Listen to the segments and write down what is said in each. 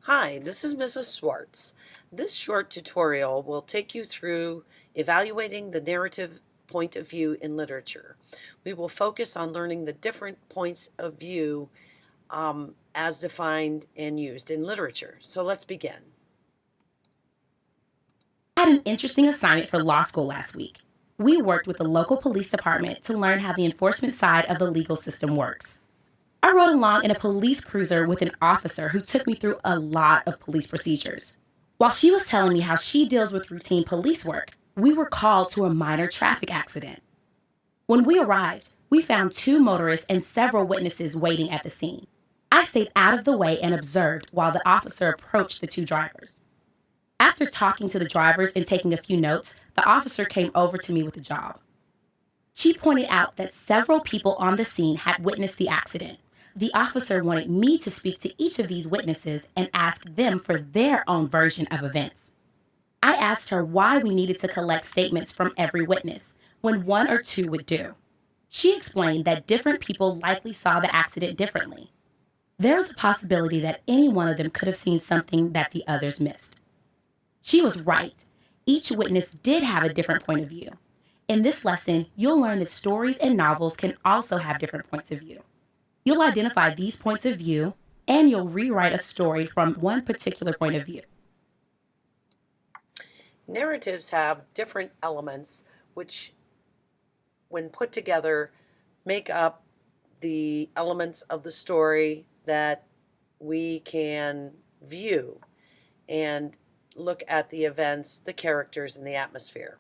Hi, this is Mrs. Schwartz. This short tutorial will take you through evaluating the narrative point of view in literature. We will focus on learning the different points of view as defined and used in literature. So let's begin. I had an interesting assignment for law school last week. We worked with the local police department to learn how the enforcement side of the legal system works. I rode along in a police cruiser with an officer who took me through a lot of police procedures. While she was telling me how she deals with routine police work, we were called to a minor traffic accident. When we arrived, we found two motorists and several witnesses waiting at the scene. I stayed out of the way and observed while the officer approached the two drivers. After talking to the drivers and taking a few notes, the officer came over to me with a job. She pointed out that several people on the scene had witnessed the accident. The officer wanted me to speak to each of these witnesses and ask them for their own version of events. I asked her why we needed to collect statements from every witness, when one or two would do. She explained that different people likely saw the accident differently. There was a possibility that any one of them could have seen something that the others missed. She was right. Each witness did have a different point of view. In this lesson, you'll learn that stories and novels can also have different points of view. You'll identify these points of view, and you'll rewrite a story from one particular point of view. Narratives have different elements which, when put together, make up the elements of the story that we can view and look at the events, the characters, and the atmosphere.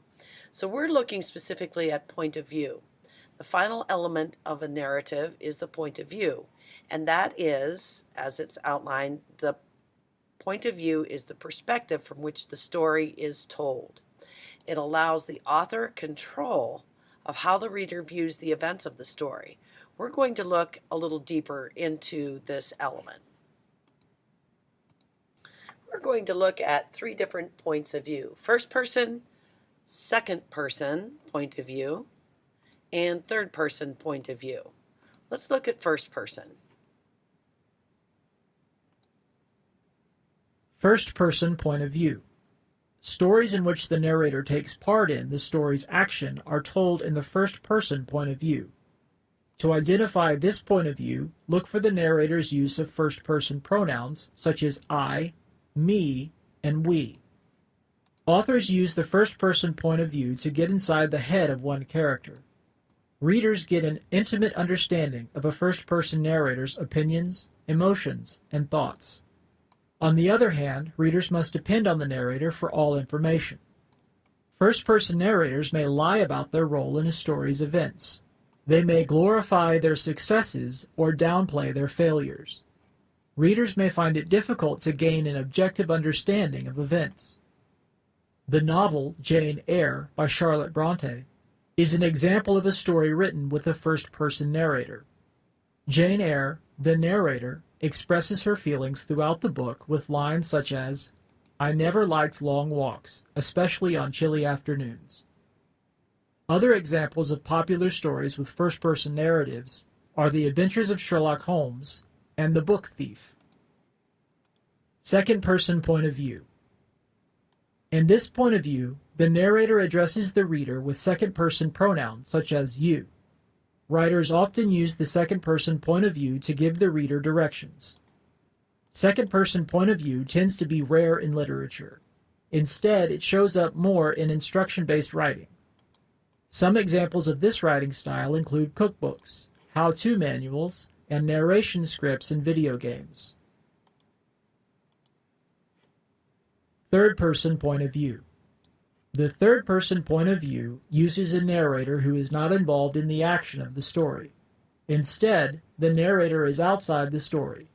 So we're looking specifically at point of view. The final element of a narrative is the point of view, and that is, as it's outlined, the point of view is the perspective from which the story is told. It allows the author control of how the reader views the events of the story. We're going to look a little deeper into this element. We're going to look at three different points of view: first person, second person point of view, and third person point of view. Let's look at first person. First person point of view. Stories in which the narrator takes part in the story's action are told in the first person point of view. To identify this point of view, look for the narrator's use of first person pronouns such as I, me, and we. Authors use the first-person point of view to get inside the head of one character. Readers get an intimate understanding of a first-person narrator's opinions, emotions, and thoughts. On the other hand, readers must depend on the narrator for all information. First-person narrators may lie about their role in a story's events. They may glorify their successes or downplay their failures. Readers may find it difficult to gain an objective understanding of events. The novel Jane Eyre by Charlotte Bronte is an example of a story written with a first-person narrator. Jane Eyre, the narrator, expresses her feelings throughout the book with lines such as, "I never liked long walks, especially on chilly afternoons." Other examples of popular stories with first-person narratives are The Adventures of Sherlock Holmes and The Book Thief. Second-person point of view. In this point of view, the narrator addresses the reader with second-person pronouns such as you. Writers often use the second-person point of view to give the reader directions. Second-person point of view tends to be rare in literature. Instead, it shows up more in instruction-based writing. Some examples of this writing style include cookbooks, how-to manuals, and narration scripts in video games. Third-person point of view. The third-person point of view uses a narrator who is not involved in the action of the story. Instead, the narrator is outside the story.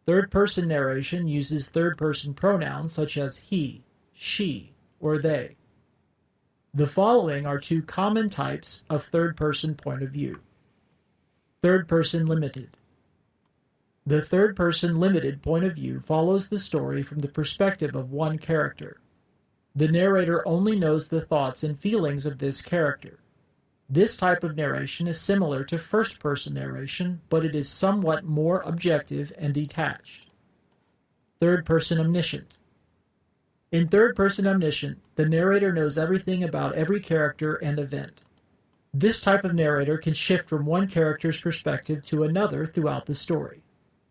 Third-person narration uses third-person pronouns such as he, she, or they. The following are two common types of third-person point of view. Third-person limited. The third-person limited point of view follows the story from the perspective of one character. The narrator only knows the thoughts and feelings of this character. This type of narration is similar to first-person narration, but it is somewhat more objective and detached. Third-person omniscient. In third-person omniscient, the narrator knows everything about every character and event. This type of narrator can shift from one character's perspective to another throughout the story.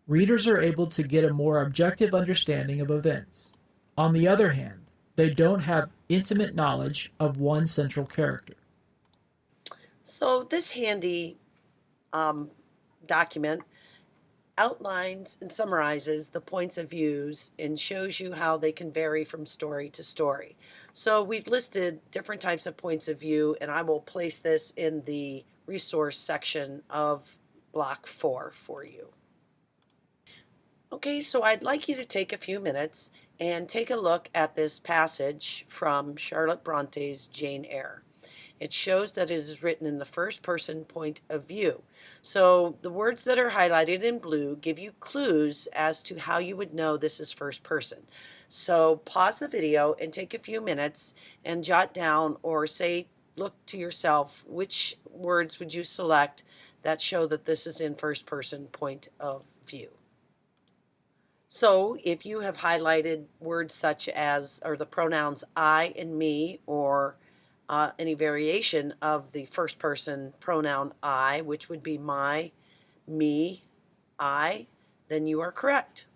Readers are able to get a more objective understanding of events. On the other hand, they don't have intimate knowledge of one central character. So this handy document outlines and summarizes the points of views and shows you how they can vary from story to story. So we've listed different types of points of view, and I will place this in the resource section of block 4 for you. Okay, so I'd like you to take a few minutes and take a look at this passage from Charlotte Bronte's Jane Eyre. It shows that it is written in the first person point of view. So the words that are highlighted in blue give you clues as to how you would know this is first person. So pause the video and take a few minutes and jot down or say, look to yourself, which words would you select that show that this is in first person point of view. So if you have highlighted words such as, or the pronouns I and me, or any variation of the first person pronoun I, which would be my, me, I, then you are correct.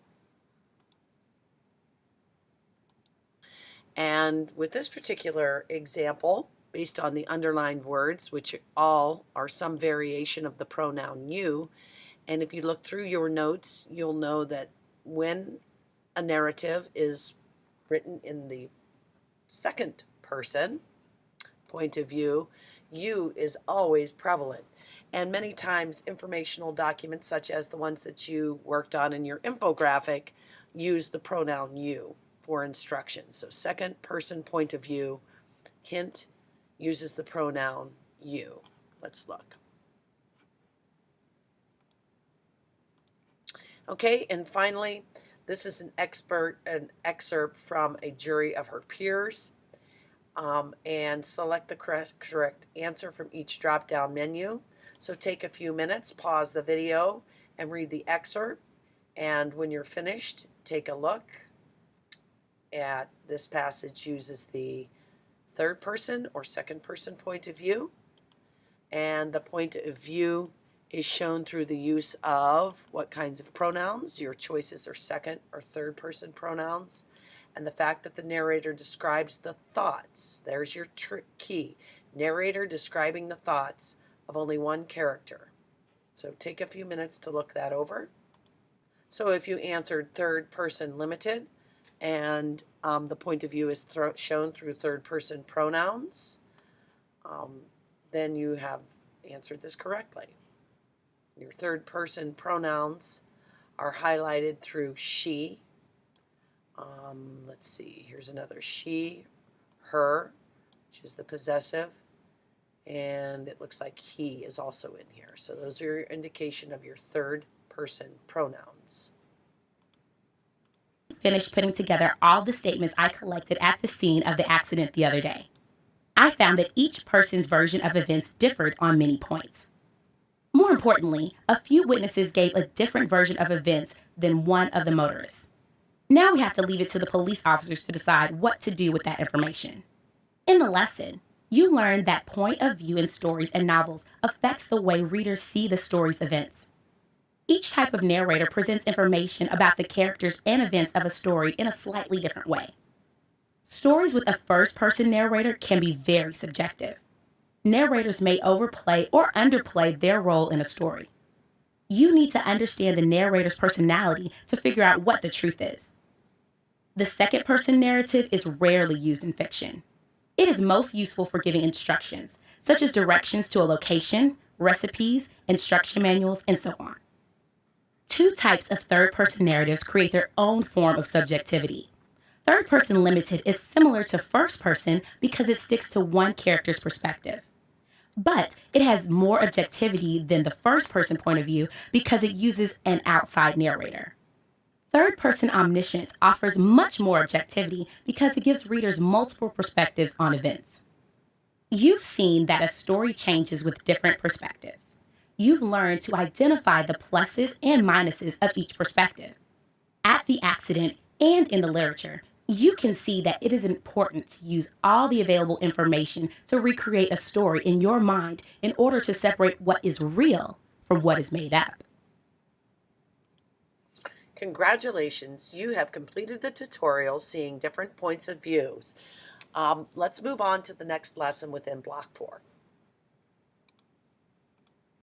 And with this particular example, based on the underlined words, which all are some variation of the pronoun you, and if you look through your notes, you'll know that when a narrative is written in the second person point of view, you is always prevalent. And many times informational documents such as the ones that you worked on in your infographic use the pronoun you for instructions. So second person point of view, hint, uses the pronoun you. Let's look. Okay, and finally, this is an excerpt from A Jury of Her Peers. And select the correct answer from each drop-down menu. So take a few minutes, pause the video, and read the excerpt. And when you're finished, take a look at this passage uses the third person or second person point of view. And the point of view is shown through the use of what kinds of pronouns. Your choices are second or third person pronouns. And the fact that the narrator describes the thoughts. There's your key. Narrator describing the thoughts of only one character. So take a few minutes to look that over. So if you answered third person limited and the point of view is shown through third person pronouns, then you have answered this correctly. Your third person pronouns are highlighted through she. Let's see, here's another she, her, which is the possessive, and it looks like he is also in here. So those are your indication of your third person pronouns. Finished putting together all the statements I collected at the scene of the accident the other day. I found that each person's version of events differed on many points. More importantly, a few witnesses gave a different version of events than one of the motorists. Now we have to leave it to the police officers to decide what to do with that information. In the lesson, you learned that point of view in stories and novels affects the way readers see the story's events. Each type of narrator presents information about the characters and events of a story in a slightly different way. Stories with a first-person narrator can be very subjective. Narrators may overplay or underplay their role in a story. You need to understand the narrator's personality to figure out what the truth is. The second-person narrative is rarely used in fiction. It is most useful for giving instructions, such as directions to a location, recipes, instruction manuals, and so on. Two types of third-person narratives create their own form of subjectivity. Third-person limited is similar to first-person because it sticks to one character's perspective. But it has more objectivity than the first-person point of view because it uses an outside narrator. Third-person omniscience offers much more objectivity because it gives readers multiple perspectives on events. You've seen that a story changes with different perspectives. You've learned to identify the pluses and minuses of each perspective. At the accident, and in the literature, you can see that it is important to use all the available information to recreate a story in your mind in order to separate what is real from what is made up. Congratulations, you have completed the tutorial seeing different points of views. Let's move on to the next lesson within Block 4.